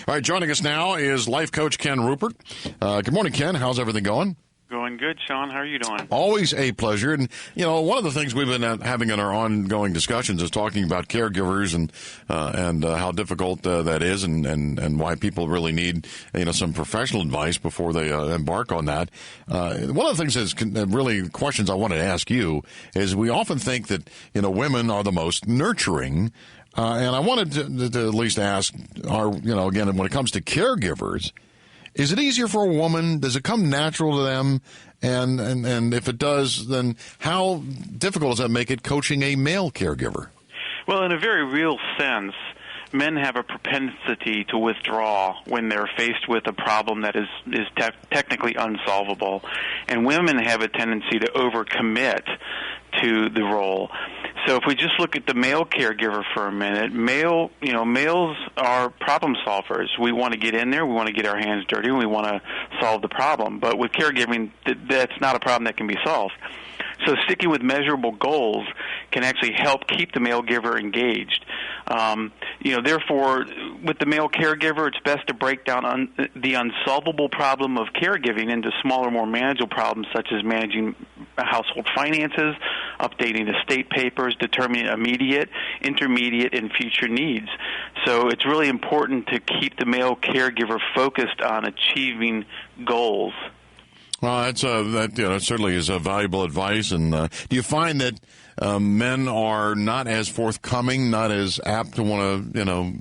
All right, joining us now is life coach Ken Rupert. Good morning, Ken. How's everything going? Going good, Sean. How are you doing? Always a pleasure. And, one of the things we've been having in our ongoing discussions is talking about caregivers and how difficult that is and why people really need, some professional advice before they embark on that. One of the things that's really questions I wanted to ask you is we often think that, women are the most nurturing. And I wanted to at least ask, again, when it comes to caregivers, is it easier for a woman? Does it come natural to them? And if it does, then how difficult does that make it coaching a male caregiver? Well, in a very real sense, men have a propensity to withdraw when they're faced with a problem that is technically unsolvable. And women have a tendency to overcommit to the role. So if we just look at the male caregiver for a minute, males are problem solvers. We want to get in there, we want to get our hands dirty, and we want to solve the problem. But with caregiving, that's not a problem that can be solved. So sticking with measurable goals can actually help keep the male giver engaged. Therefore, with the male caregiver, it's best to break down the unsolvable problem of caregiving into smaller, more manageable problems such as managing household finances, updating estate papers, determining immediate, intermediate, and future needs. So it's really important to keep the male caregiver focused on achieving goals. Well, that certainly is valuable advice. And do you find that men are not as forthcoming, not as apt to want to,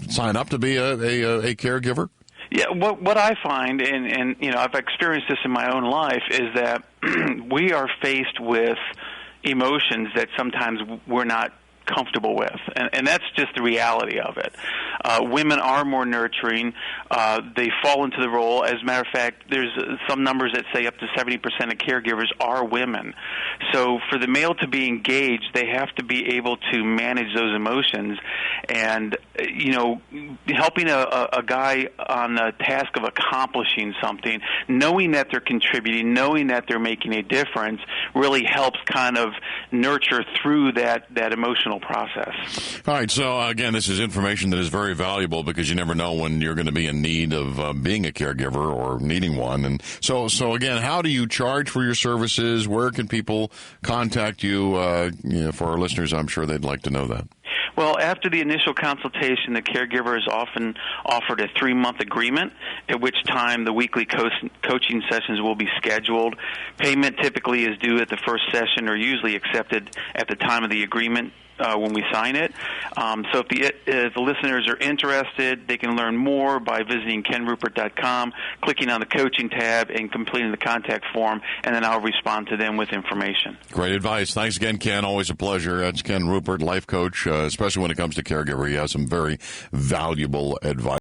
sign up to be a caregiver? Yeah, what I find, and I've experienced this in my own life, is that we are faced with emotions that sometimes we're not comfortable with, and that's just the reality of it. Women are more nurturing. They fall into the role. As a matter of fact, there's some numbers that say up to 70% of caregivers are women. So for the male to be engaged, they have to be able to manage those emotions. And, helping a guy on the task of accomplishing something, knowing that they're contributing, knowing that they're making a difference, really helps kind of nurture through that emotional process. All right, so again, this is information that is very valuable because you never know when you're going to be in need of being a caregiver or needing one. And so again, how do you charge for your services? Where can people contact you? For our listeners, I'm sure they'd like to know that. Well, after the initial consultation, the caregiver is often offered a 3-month agreement, at which time the weekly coaching sessions will be scheduled. Payment typically is due at the first session or usually accepted at the time of the agreement when we sign it. So if the listeners are interested, they can learn more by visiting kenrupert.com, clicking on the coaching tab, and completing the contact form, and then I'll respond to them with information. Great advice. Thanks again, Ken. Always a pleasure. That's Ken Rupert, life coach, especially when it comes to caregiver. He has some very valuable advice.